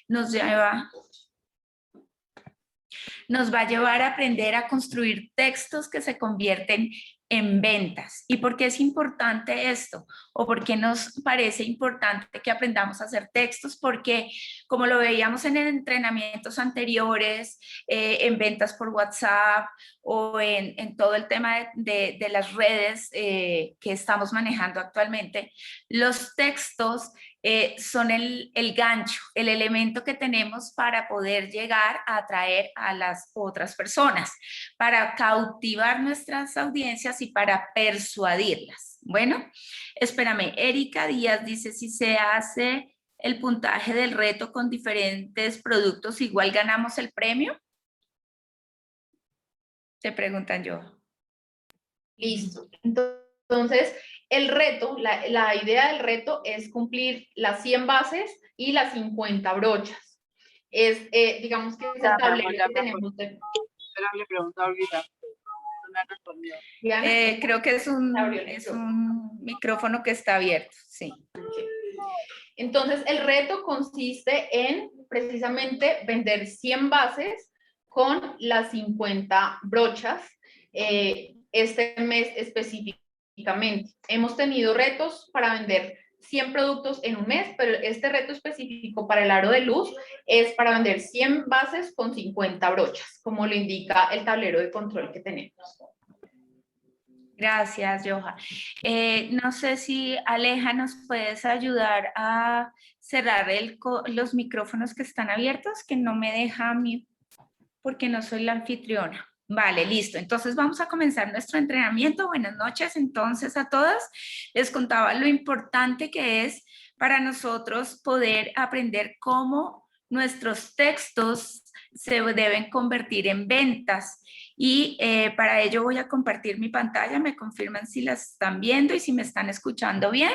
nos lleva nos va a llevar a aprender a construir textos que se convierten en ventas. ¿Y por qué es importante esto? ¿O por qué nos parece importante que aprendamos a hacer textos? Porque como lo veíamos en entrenamientos anteriores, en ventas por WhatsApp o en todo el tema de las redes que estamos manejando actualmente, los textos son el gancho, el elemento que tenemos para poder llegar a atraer a las otras personas, para cautivar nuestras audiencias y para persuadirlas. Bueno, espérame, Erika Díaz dice, si se hace el puntaje del reto con diferentes productos, ¿igual ganamos el premio? Te preguntan yo. Listo. Entonces, el reto, la idea del reto es cumplir las 100 bases y las 50 brochas. Es, digamos que es el tablero que tenemos de... Pero le pregunto ahorita, no me ha respondido. Creo que es un micrófono que está abierto, sí. Okay. Entonces, el reto consiste en precisamente vender 100 bases con las 50 brochas este mes específicamente. Hemos tenido retos para vender 100 productos en un mes, pero este reto específico para el aro de luz es para vender 100 bases con 50 brochas, como lo indica el tablero de control que tenemos. Gracias, Joha. No sé si Aleja nos puedes ayudar a cerrar los micrófonos que están abiertos, que no me deja a mí porque no soy la anfitriona. Vale, listo. Entonces vamos a comenzar nuestro entrenamiento. Buenas noches entonces a todas. Les contaba lo importante que es para nosotros poder aprender cómo nuestros textos se deben convertir en ventas. Y para ello voy a compartir mi pantalla. Me confirman si las están viendo y si me están escuchando bien.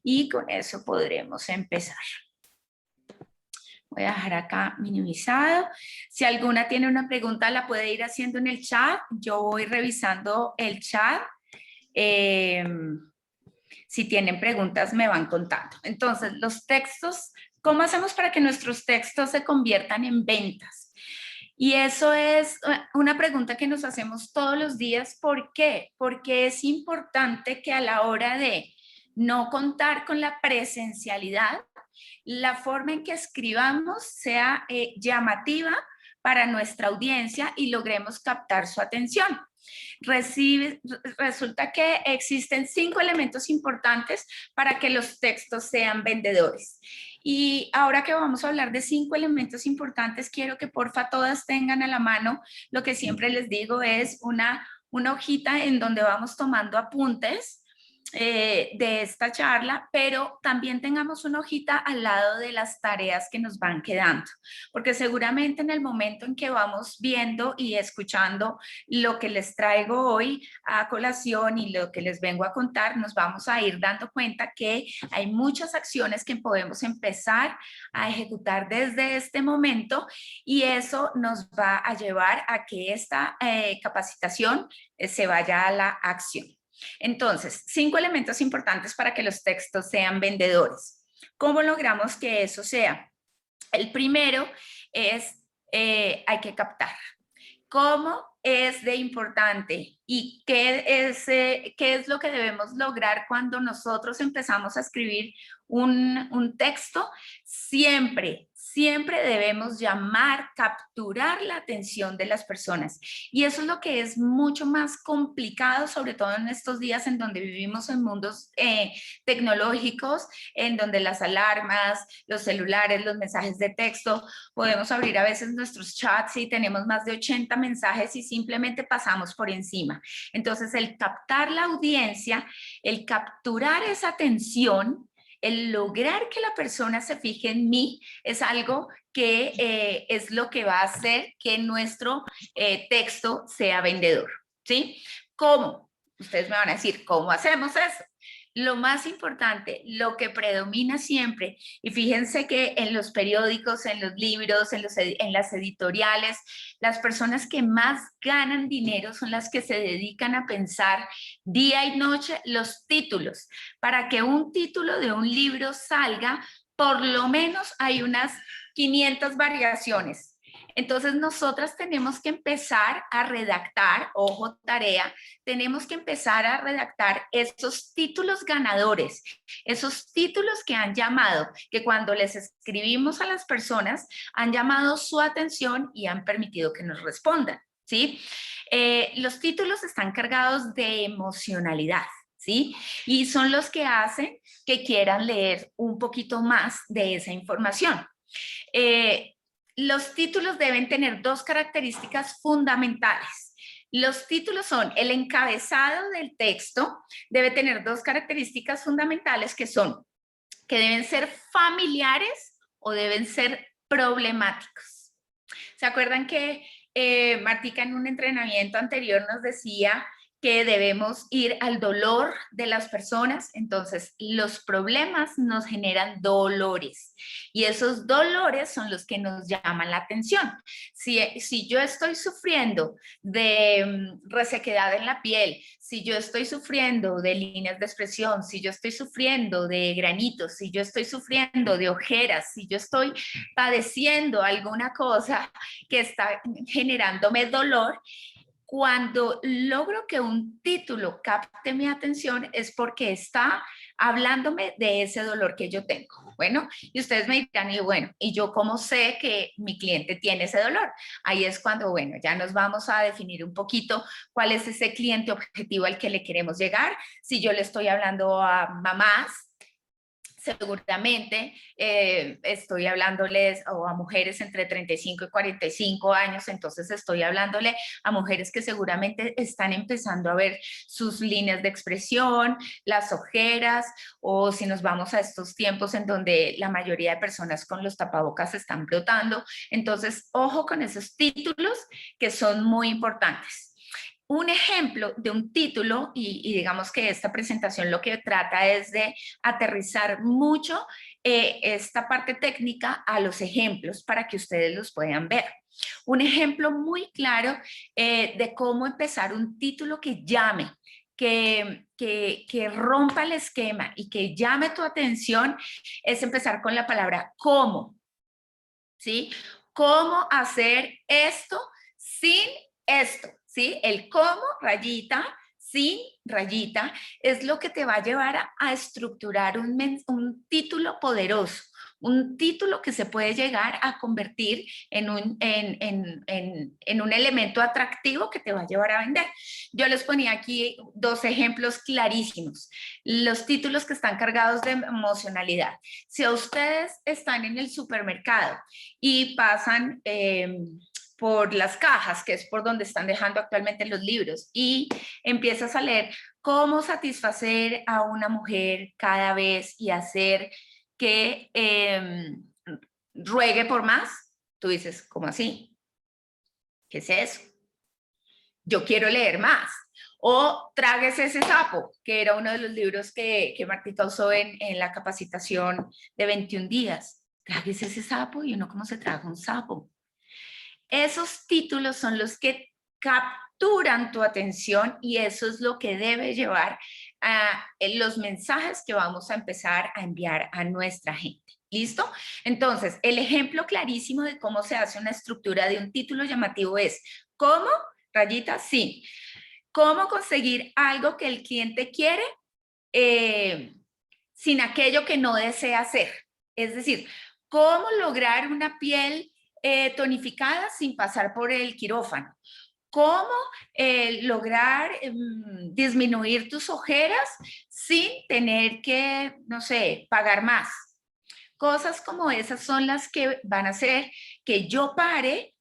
Y con eso podremos empezar. Voy a dejar acá minimizado. Si alguna tiene una pregunta, la puede ir haciendo en el chat. Yo voy revisando el chat. Si tienen preguntas, me van contando. Entonces, los textos, ¿cómo hacemos para que nuestros textos se conviertan en ventas? Y eso es una pregunta que nos hacemos todos los días. ¿Por qué? Porque es importante que a la hora de no contar con la presencialidad, la forma en que escribamos sea llamativa para nuestra audiencia y logremos captar su atención. Resulta que existen 5 elementos importantes para que los textos sean vendedores. Y ahora que vamos a hablar de 5 elementos importantes, quiero que porfa todas tengan a la mano lo que siempre les digo es una hojita en donde vamos tomando apuntes de esta charla, pero también tengamos una hojita al lado de las tareas que nos van quedando, porque seguramente en el momento en que vamos viendo y escuchando lo que les traigo hoy a colación y lo que les vengo a contar, nos vamos a ir dando cuenta que hay muchas acciones que podemos empezar a ejecutar desde este momento y eso nos va a llevar a que esta capacitación se vaya a la acción. Entonces, 5 elementos importantes para que los textos sean vendedores. ¿Cómo logramos que eso sea? El primero es, hay que captar. ¿Cómo es de importante y qué es lo que debemos lograr cuando nosotros empezamos a escribir un texto? Siempre debemos llamar, capturar la atención de las personas. Y eso es lo que es mucho más complicado, sobre todo en estos días en donde vivimos en mundos tecnológicos, en donde las alarmas, los celulares, los mensajes de texto, podemos abrir a veces nuestros chats y tenemos más de 80 mensajes y simplemente pasamos por encima. Entonces, el captar la audiencia, el capturar esa atención, el lograr que la persona se fije en mí es algo que es lo que va a hacer que nuestro texto sea vendedor, ¿sí? ¿Cómo? Ustedes me van a decir, ¿cómo hacemos eso? Lo más importante, lo que predomina siempre, y fíjense que en los periódicos, en los libros, en las editoriales, las personas que más ganan dinero son las que se dedican a pensar día y noche los títulos. Para que un título de un libro salga, por lo menos hay unas 500 variaciones. Entonces, nosotras tenemos que empezar a redactar, ojo, tarea, tenemos que empezar a redactar esos títulos ganadores, esos títulos que han llamado, que cuando les escribimos a las personas, han llamado su atención y han permitido que nos respondan, ¿sí? Los títulos están cargados de emocionalidad, ¿sí? Y son los que hacen que quieran leer un poquito más de esa información. Los títulos deben tener dos características fundamentales. Los títulos son el encabezado del texto, debe tener dos características fundamentales que son que deben ser familiares o deben ser problemáticos. ¿Se acuerdan que Martica en un entrenamiento anterior nos decía que debemos ir al dolor de las personas? Entonces, los problemas nos generan dolores y esos dolores son los que nos llaman la atención. Si yo estoy sufriendo de resequedad en la piel, si yo estoy sufriendo de líneas de expresión, si yo estoy sufriendo de granitos, si yo estoy sufriendo de ojeras, si yo estoy padeciendo alguna cosa que está generándome dolor, cuando logro que un título capte mi atención es porque está hablándome de ese dolor que yo tengo. Bueno, y ustedes me dirán, y bueno, ¿y yo cómo sé que mi cliente tiene ese dolor? Ahí es cuando, bueno, ya nos vamos a definir un poquito cuál es ese cliente objetivo al que le queremos llegar. Si yo le estoy hablando a mamás, seguramente estoy hablándoles o a mujeres entre 35 y 45 años, entonces estoy hablándole a mujeres que seguramente están empezando a ver sus líneas de expresión, las ojeras, o si nos vamos a estos tiempos en donde la mayoría de personas con los tapabocas están brotando. Entonces, ojo con esos títulos que son muy importantes. Un ejemplo de un título, y digamos que esta presentación lo que trata es de aterrizar mucho esta parte técnica a los ejemplos para que ustedes los puedan ver. Un ejemplo muy claro de cómo empezar un título que llame, que rompa el esquema y que llame tu atención es empezar con la palabra cómo, ¿sí? ¿Cómo hacer esto sin esto? ¿Sí? El cómo, rayita, sin rayita, es lo que te va a llevar a estructurar un título poderoso, un título que se puede llegar a convertir en un elemento atractivo que te va a llevar a vender. Yo les ponía aquí dos ejemplos clarísimos. Los títulos que están cargados de emocionalidad. Si ustedes están en el supermercado y pasan por las cajas, que es por donde están dejando actualmente los libros, y empiezas a leer cómo satisfacer a una mujer cada vez y hacer que ruegue por más, tú dices, ¿cómo así? ¿Qué es eso? Yo quiero leer más. O Tráguese ese sapo, que era uno de los libros que Martica usó en la capacitación de 21 días. Tráguese ese sapo, y uno cómo se traga un sapo. Esos títulos son los que capturan tu atención y eso es lo que debe llevar a los mensajes que vamos a empezar a enviar a nuestra gente. ¿Listo? Entonces, el ejemplo clarísimo de cómo se hace una estructura de un título llamativo es ¿cómo? Rayita, sí. ¿Cómo conseguir algo que el cliente quiere sin aquello que no desea hacer? Es decir, ¿cómo lograr una piel tonificada sin pasar por el quirófano? ¿Cómo lograr disminuir tus ojeras sin tener que, no sé, pagar más? Cosas como esas son las que van a hacer que yo pare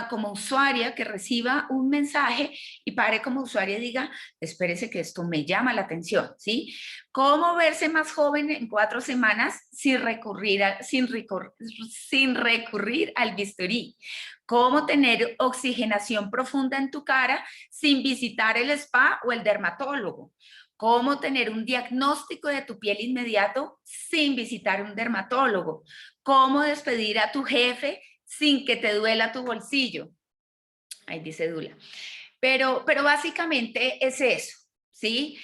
como usuaria, que reciba un mensaje y pare como usuaria y diga, espérese que esto me llama la atención, ¿sí? ¿Cómo verse más joven en 4 semanas sin recurrir al bisturí? ¿Cómo tener oxigenación profunda en tu cara sin visitar el spa o el dermatólogo? ¿Cómo tener un diagnóstico de tu piel inmediato sin visitar un dermatólogo? ¿Cómo despedir a tu jefe sin que te duela tu bolsillo? Ahí dice Dula. Pero básicamente es eso, ¿sí?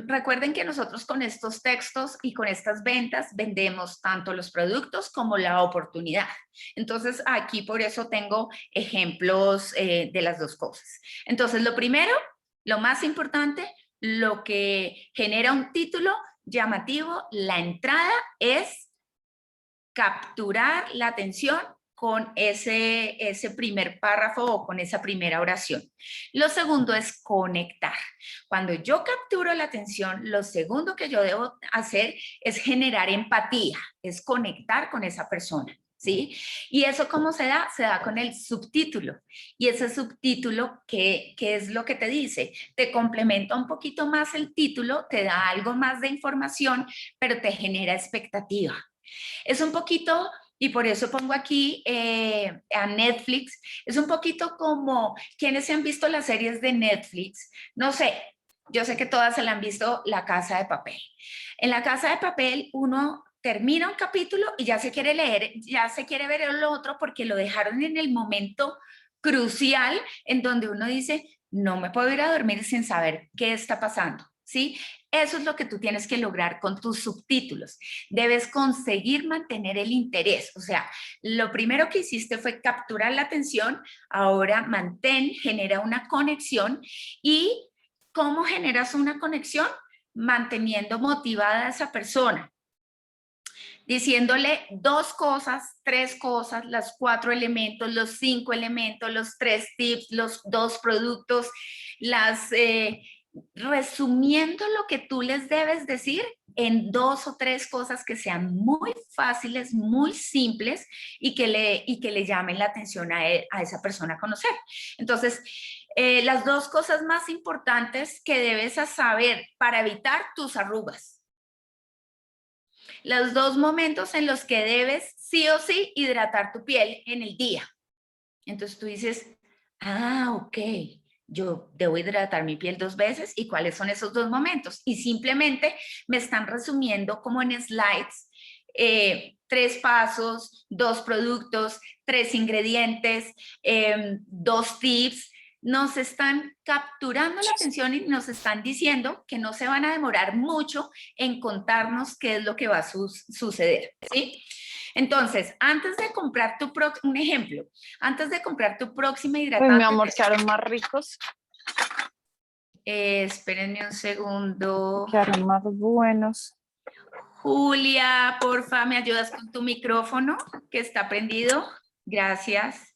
Recuerden que nosotros con estos textos y con estas ventas vendemos tanto los productos como la oportunidad. Entonces aquí por eso tengo ejemplos de las dos cosas. Entonces lo primero, lo más importante, lo que genera un título llamativo, la entrada es capturar la atención con ese primer párrafo o con esa primera oración. Lo segundo es conectar. Cuando yo capturo la atención, lo segundo que yo debo hacer es generar empatía, es conectar con esa persona, ¿sí? ¿Y eso cómo se da? Se da con el subtítulo. Y ese subtítulo, ¿qué es lo que te dice? Te complementa un poquito más el título, te da algo más de información, pero te genera expectativa. Es un poquito, y por eso pongo aquí a Netflix, es un poquito como quienes se han visto las series de Netflix. No sé, yo sé que todas se la han visto, La Casa de Papel. En La Casa de Papel uno termina un capítulo y ya se quiere leer, ya se quiere ver el otro porque lo dejaron en el momento crucial en donde uno dice, no me puedo ir a dormir sin saber qué está pasando, ¿sí? Eso es lo que tú tienes que lograr con tus subtítulos. Debes conseguir mantener el interés. O sea, lo primero que hiciste fue capturar la atención, ahora mantén, genera una conexión. ¿Y cómo generas una conexión? Manteniendo motivada a esa persona, diciéndole 2 cosas, 3 cosas, los 4 elementos, los 5 elementos, los 3 tips, los 2 productos, resumiendo lo que tú les debes decir en 2 o 3 cosas que sean muy fáciles, muy simples y que le llamen la atención a esa persona a conocer. Entonces, las 2 cosas más importantes que debes saber para evitar tus arrugas. Los 2 momentos en los que debes sí o sí hidratar tu piel en el día. Entonces tú dices, ok, yo debo hidratar mi piel 2 veces, ¿y cuáles son esos 2 momentos? Y simplemente me están resumiendo como en slides 3 pasos, 2 productos, 3 ingredientes, 2 tips. Nos están capturando la atención y nos están diciendo que no se van a demorar mucho en contarnos qué es lo que va a suceder, ¿sí? Entonces, antes de comprar un ejemplo, antes de comprar tu próxima Pues hidratante. mi amor, quedaron más ricos. Espérenme un segundo. Quedaron más buenos. Julia, porfa, ¿me ayudas con tu micrófono que está prendido? Gracias.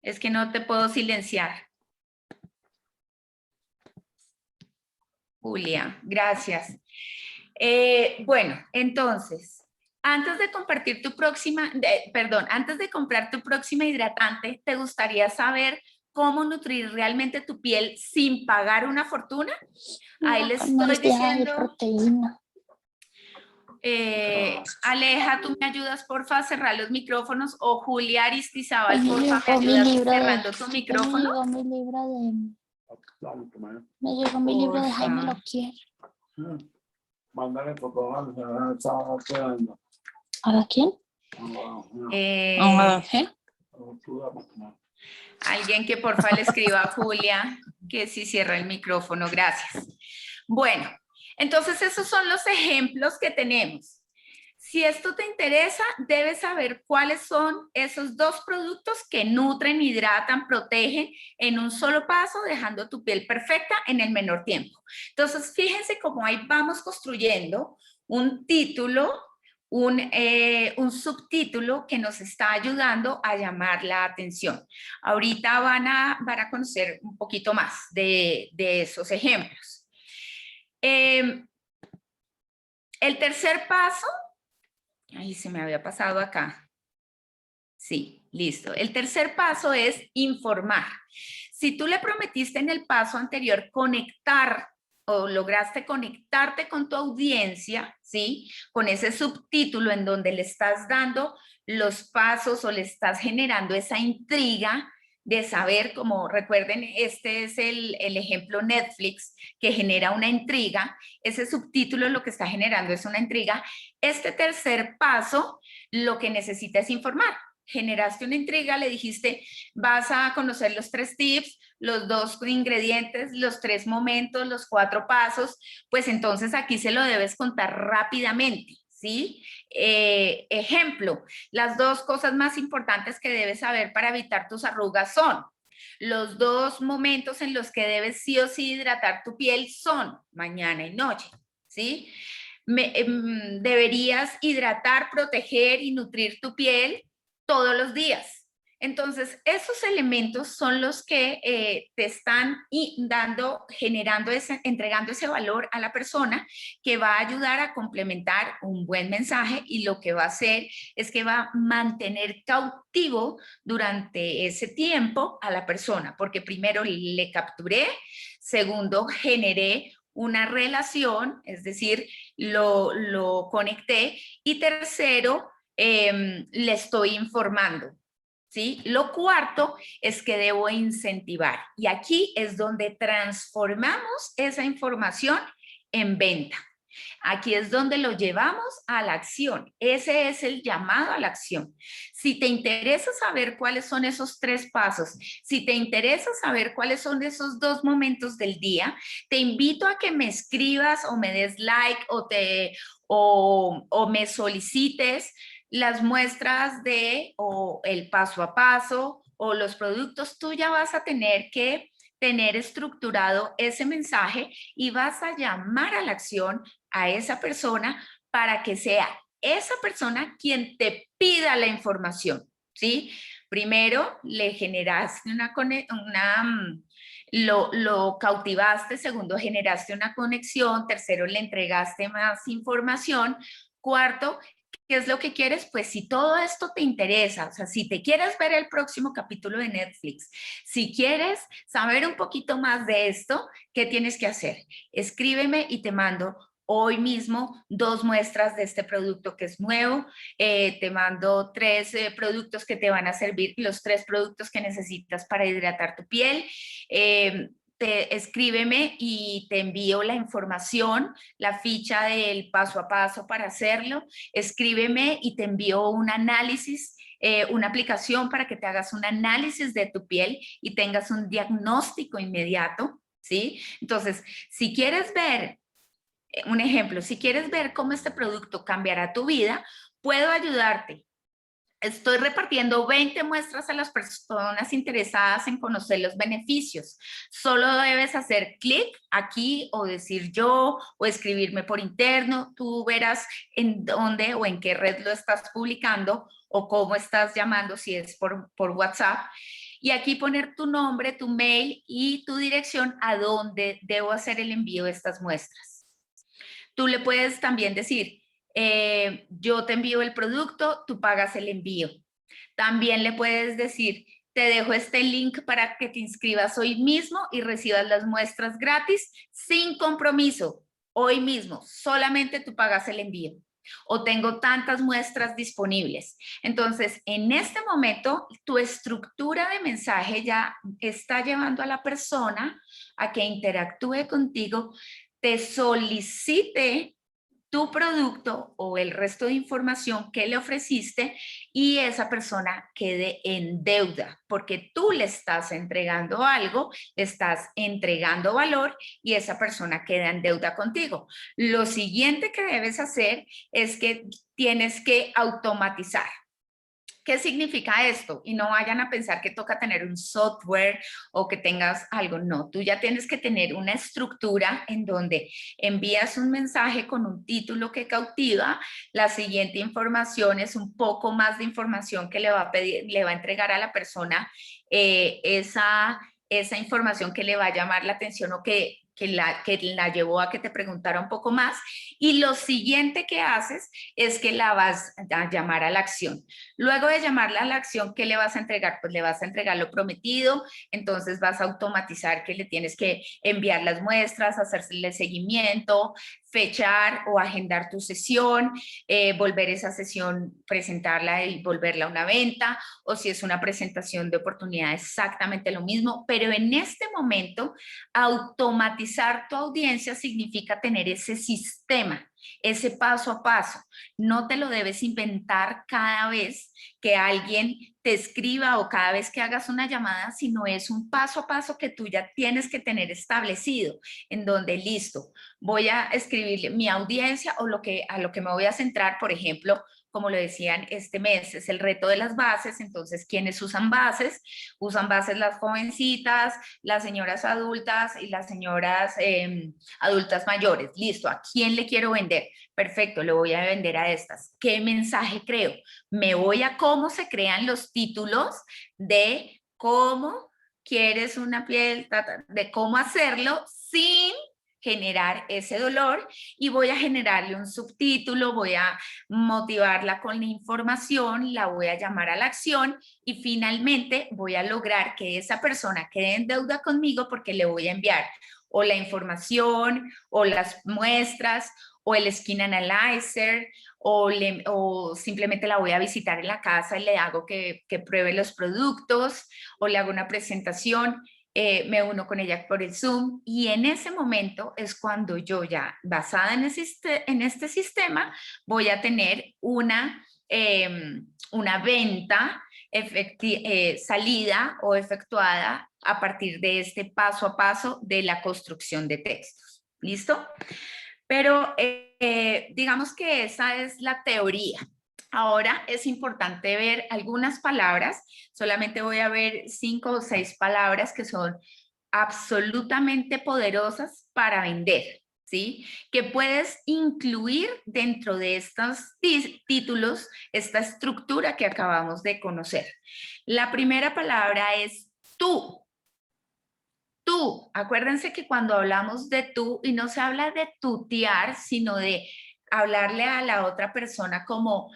Es que no te puedo silenciar. Julia, gracias. Bueno, entonces, antes de compartir antes de comprar tu próxima hidratante, ¿te gustaría saber cómo nutrir realmente tu piel sin pagar una fortuna? Ahí les estoy diciendo. Aleja, ¿tú me ayudas, porfa, a cerrar los micrófonos? O Julia Aristizábal, porfa, ¿me ayudas cerrando tu micrófono? Me llegó mi libro de Jaime Porfa. Loquier. Mándale foto a estaba esperando. ¿A quién? Alguien que porfa le escriba a Julia que sí cierra el micrófono, gracias. Bueno, entonces esos son los ejemplos que tenemos. Si esto te interesa, debes saber cuáles son esos 2 productos que nutren, hidratan, protegen en un solo paso, dejando tu piel perfecta en el menor tiempo. Entonces, fíjense cómo ahí vamos construyendo un título, un subtítulo que nos está ayudando a llamar la atención. Ahorita van a conocer un poquito más de esos ejemplos. El tercer paso. Ay, se me había pasado acá. Sí, listo. El tercer paso es informar. Si tú le prometiste en el paso anterior conectar o lograste conectarte con tu audiencia, ¿sí? Con ese subtítulo en donde le estás dando los pasos o le estás generando esa intriga de saber, como recuerden, este es el ejemplo Netflix que genera una intriga. Ese subtítulo lo que está generando es una intriga. Este tercer paso lo que necesita es informar. generaste una intriga, le dijiste, vas a conocer los 3 tips, los 2 ingredientes, los 3 momentos, los 4 pasos, pues entonces aquí se lo debes contar rápidamente, ¿sí? Ejemplo, las 2 cosas más importantes que debes saber para evitar tus arrugas son: los 2 momentos en los que debes sí o sí hidratar tu piel son mañana y noche, ¿sí? Deberías hidratar, proteger y nutrir tu piel todos los días. Entonces, esos elementos son los que te están entregando ese valor a la persona, que va a ayudar a complementar un buen mensaje, y lo que va a hacer es que va a mantener cautivo durante ese tiempo a la persona, porque primero le capturé, segundo generé una relación, es decir, lo conecté, y tercero, le estoy informando, ¿sí? Lo cuarto es que debo incentivar, y aquí es donde transformamos esa información en venta. Aquí es donde lo llevamos a la acción. Ese es el llamado a la acción. Si te interesa saber cuáles son esos 3 pasos, si te interesa saber cuáles son esos 2 momentos del día, te invito a que me escribas o me des like o me solicites las muestras o el paso a paso o los productos. Tú ya vas a tener que tener estructurado ese mensaje y vas a llamar a la acción a esa persona para que sea esa persona quien te pida la información, ¿sí? Primero, le generaste lo cautivaste, segundo, generaste una conexión, tercero, le entregaste más información, cuarto, ¿qué es lo que quieres? Pues si todo esto te interesa, o sea, si te quieres ver el próximo capítulo de Netflix, si quieres saber un poquito más de esto, ¿qué tienes que hacer? Escríbeme y te mando hoy mismo 2 muestras de este producto que es nuevo. Te mando 3 productos que te van a servir, los 3 productos que necesitas para hidratar tu piel. Escríbeme y te envío la información, la ficha del paso a paso para hacerlo. Escríbeme y te envío un análisis, una aplicación para que te hagas un análisis de tu piel y tengas un diagnóstico inmediato, ¿sí? Entonces, si quieres ver un ejemplo, si quieres ver cómo este producto cambiará tu vida, puedo ayudarte. Estoy repartiendo 20 muestras a las personas interesadas en conocer los beneficios. Solo debes hacer clic aquí o decir yo o escribirme por interno. Tú verás en dónde o en qué red lo estás publicando o cómo estás llamando, si es por WhatsApp. Y aquí poner tu nombre, tu mail y tu dirección a donde debo hacer el envío de estas muestras. Tú le puedes también decir, yo te envío el producto, tú pagas el envío. También le puedes decir, te dejo este link para que te inscribas hoy mismo y recibas las muestras gratis sin compromiso. Hoy mismo, solamente tú pagas el envío. O tengo tantas muestras disponibles. Entonces, en este momento, tu estructura de mensaje ya está llevando a la persona a que interactúe contigo, te solicite tu producto o el resto de información que le ofreciste, y esa persona quede en deuda porque tú le estás entregando algo, le estás entregando valor y esa persona queda en deuda contigo. Lo siguiente que debes hacer es que tienes que automatizar. ¿Qué significa esto? Y no vayan a pensar que toca tener un software o que tengas algo. No, tú ya tienes que tener una estructura en donde envías un mensaje con un título que cautiva. La siguiente información es un poco más de información que le va a entregar a la persona esa información que le va a llamar la atención o que la llevó a que te preguntara un poco más. Y lo siguiente que haces es que la vas a llamar a la acción. Luego de llamarla a la acción, ¿qué le vas a entregar? Pues le vas a entregar lo prometido, entonces vas a automatizar que le tienes que enviar las muestras, hacerle seguimiento, fechar o agendar tu sesión, volver esa sesión, presentarla y volverla a una venta, o si es una presentación de oportunidad, exactamente lo mismo. Pero en este momento, automatizar tu audiencia significa tener ese sistema. ese paso a paso. No te lo debes inventar cada vez que alguien te escriba o cada vez que hagas una llamada, sino es un paso a paso que tú ya tienes que tener establecido, en donde listo, voy a escribirle mi audiencia o a lo que me voy a centrar, por ejemplo, como lo decían, este mes es el reto de las bases. Entonces, ¿quiénes usan bases? Usan bases las jovencitas, las señoras adultas y las señoras adultas mayores. Listo, ¿a quién le quiero vender? Perfecto, le voy a vender a estas. ¿Qué mensaje creo? Me voy a cómo se crean los títulos de cómo quieres una piel, de cómo hacerlo sin generar ese dolor, y voy a generarle un subtítulo, voy a motivarla con la información, la voy a llamar a la acción y finalmente voy a lograr que esa persona quede en deuda conmigo porque le voy a enviar o la información o las muestras o el skin analyzer o simplemente la voy a visitar en la casa y le hago que pruebe los productos o le hago una presentación. Me uno con ella por el Zoom y en ese momento es cuando yo ya, basada en este sistema, voy a tener una venta salida o efectuada a partir de este paso a paso de la construcción de textos. ¿Listo? Pero digamos que esa es la teoría. Ahora es importante ver algunas palabras, solamente voy a ver 5 o 6 palabras que son absolutamente poderosas para vender, ¿sí? Que puedes incluir dentro de estos títulos, esta estructura que acabamos de conocer. La primera palabra es tú. Tú, acuérdense que cuando hablamos de tú, y no se habla de tutear, sino de hablarle a la otra persona como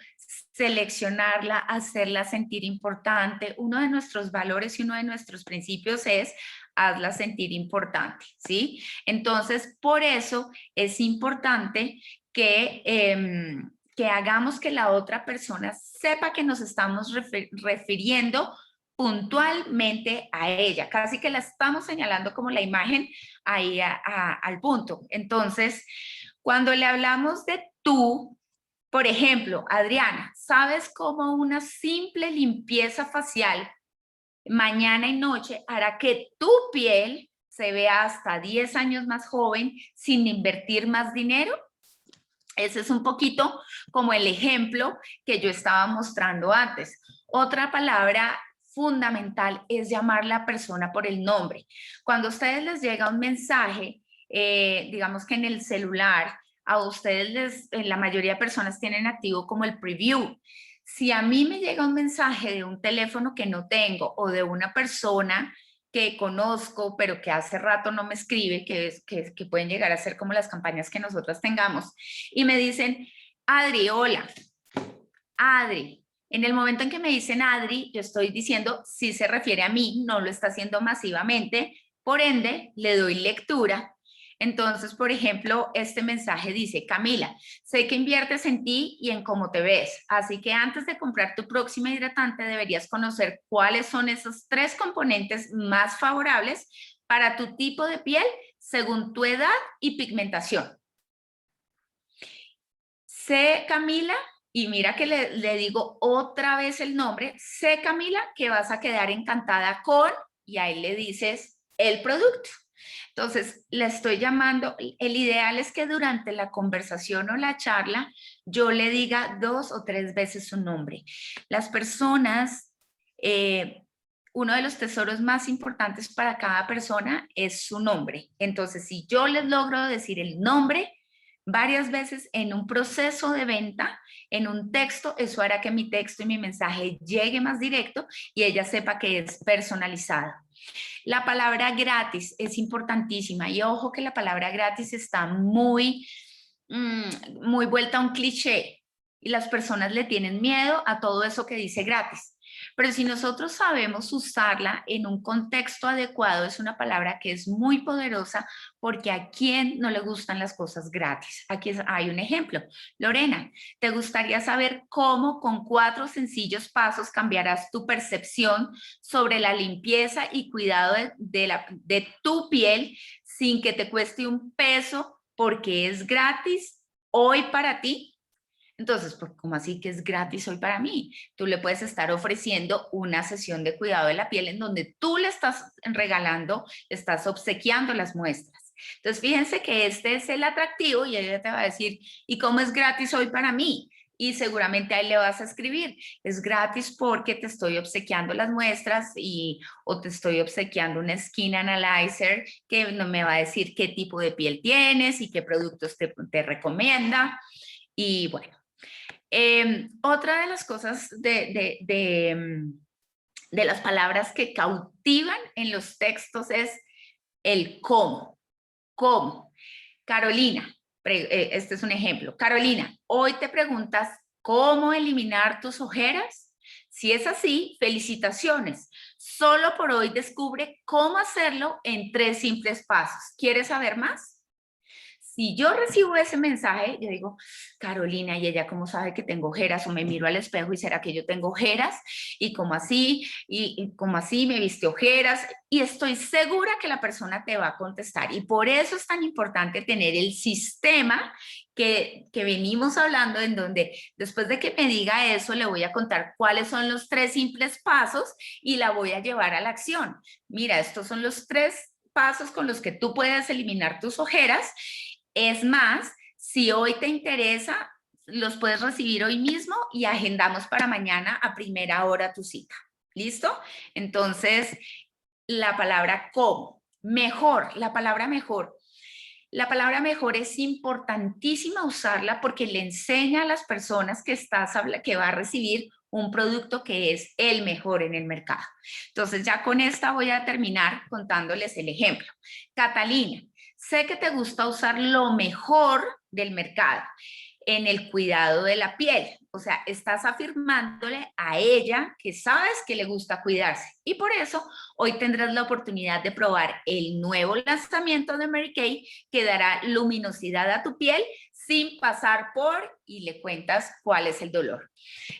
seleccionarla, hacerla sentir importante. Uno de nuestros valores y uno de nuestros principios es hazla sentir importante, ¿sí? Entonces, por eso es importante que hagamos que la otra persona sepa que nos estamos refiriendo puntualmente a ella, casi que la estamos señalando como la imagen ahí al punto. Entonces, cuando le hablamos de tú, por ejemplo, Adriana, ¿sabes cómo una simple limpieza facial mañana y noche hará que tu piel se vea hasta 10 años más joven sin invertir más dinero? Ese es un poquito como el ejemplo que yo estaba mostrando antes. Otra palabra fundamental es llamar a la persona por el nombre. Cuando a ustedes les llega un mensaje, digamos que en el celular, a ustedes la mayoría de personas tienen activo como el preview. Si a mí me llega un mensaje de un teléfono que no tengo o de una persona que conozco, pero que hace rato no me escribe, que pueden llegar a ser como las campañas que nosotras tengamos, y me dicen, Adri, hola, Adri. En el momento en que me dicen Adri, yo estoy diciendo si se refiere a mí, no lo está haciendo masivamente, por ende, le doy lectura. Entonces, por ejemplo, este mensaje dice, Camila, sé que inviertes en ti y en cómo te ves, así que antes de comprar tu próxima hidratante deberías conocer cuáles son esos 3 componentes más favorables para tu tipo de piel según tu edad y pigmentación. Sé, Camila, y mira que le digo otra vez el nombre, sé, Camila, que vas a quedar encantada con, y ahí le dices el producto. Entonces, le estoy llamando, el ideal es que durante la conversación o la charla yo le diga 2 o 3 veces su nombre. Las personas, uno de los tesoros más importantes para cada persona es su nombre. Entonces, si yo les logro decir el nombre varias veces en un proceso de venta, en un texto, eso hará que mi texto y mi mensaje llegue más directo y ella sepa que es personalizado. La palabra gratis es importantísima y ojo que la palabra gratis está muy vuelta a un cliché y las personas le tienen miedo a todo eso que dice gratis. Pero si nosotros sabemos usarla en un contexto adecuado, es una palabra que es muy poderosa porque a quién no le gustan las cosas gratis. Aquí hay un ejemplo. Lorena, ¿te gustaría saber cómo con 4 sencillos pasos cambiarás tu percepción sobre la limpieza y cuidado de tu piel sin que te cueste un peso porque es gratis? hoy para ti. Entonces, pues, ¿cómo así que es gratis hoy para mí? Tú le puedes estar ofreciendo una sesión de cuidado de la piel en donde tú le estás regalando, le estás obsequiando las muestras. Entonces, fíjense que este es el atractivo y ella te va a decir, ¿y cómo es gratis hoy para mí? Y seguramente ahí le vas a escribir, es gratis porque te estoy obsequiando las muestras o te estoy obsequiando una skin analyzer que no me va a decir qué tipo de piel tienes y qué productos te recomienda. Y bueno. Otra de las cosas de las palabras que cautivan en los textos es el cómo. ¿Cómo? Carolina, este es un ejemplo. Carolina, hoy te preguntas cómo eliminar tus ojeras. Si es así, felicitaciones. Solo por hoy descubre cómo hacerlo en 3 simples pasos. ¿Quieres saber más? Si yo recibo ese mensaje, yo digo, Carolina, ¿y ella cómo sabe que tengo ojeras? O me miro al espejo y ¿será que yo tengo ojeras? ¿Y cómo así? ¿Y cómo así me viste ojeras? Y estoy segura que la persona te va a contestar. Y por eso es tan importante tener el sistema que venimos hablando, en donde después de que me diga eso, le voy a contar cuáles son los 3 simples pasos y la voy a llevar a la acción. Mira, estos son los 3 pasos con los que tú puedes eliminar tus ojeras. Es más, si hoy te interesa, los puedes recibir hoy mismo y agendamos para mañana a primera hora tu cita. ¿Listo? Entonces, la palabra cómo. Mejor, la palabra mejor. La palabra mejor es importantísima usarla porque le enseña a las personas que va a recibir un producto que es el mejor en el mercado. Entonces, ya con esta voy a terminar contándoles el ejemplo. Catalina, sé que te gusta usar lo mejor del mercado en el cuidado de la piel. O sea, estás afirmándole a ella que sabes que le gusta cuidarse. Y por eso hoy tendrás la oportunidad de probar el nuevo lanzamiento de Mary Kay que dará luminosidad a tu piel sin pasar y le cuentas cuál es el dolor.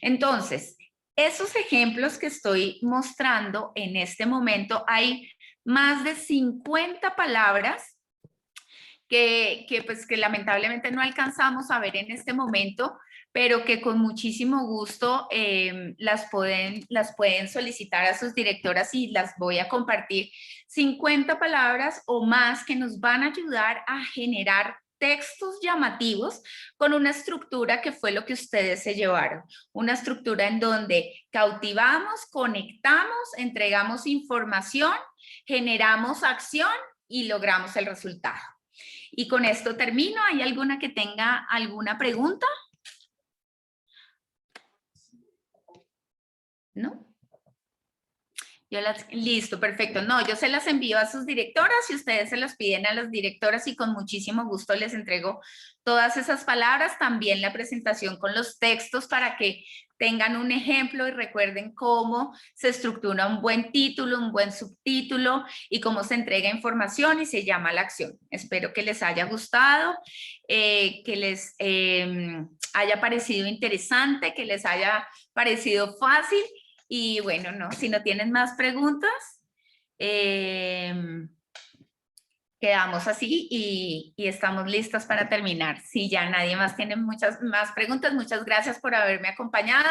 Entonces, esos ejemplos que estoy mostrando en este momento, hay más de 50 palabras que lamentablemente no alcanzamos a ver en este momento, pero que con muchísimo gusto las pueden solicitar a sus directoras y las voy a compartir. 50 palabras o más que nos van a ayudar a generar textos llamativos con una estructura que fue lo que ustedes se llevaron. Una estructura en donde cautivamos, conectamos, entregamos información, generamos acción y logramos el resultado. Y con esto termino. ¿Hay alguna que tenga alguna pregunta? ¿No? Listo, perfecto. No, yo se las envío a sus directoras y ustedes se las piden a las directoras y con muchísimo gusto les entrego todas esas palabras. También la presentación con los textos para que tengan un ejemplo y recuerden cómo se estructura un buen título, un buen subtítulo y cómo se entrega información y se llama a la acción. Espero que les haya gustado, que les haya parecido interesante, que les haya parecido fácil. Y bueno, no, si no tienen más preguntas, quedamos así y estamos listas para terminar. Si ya nadie más tiene muchas más preguntas, muchas gracias por haberme acompañado.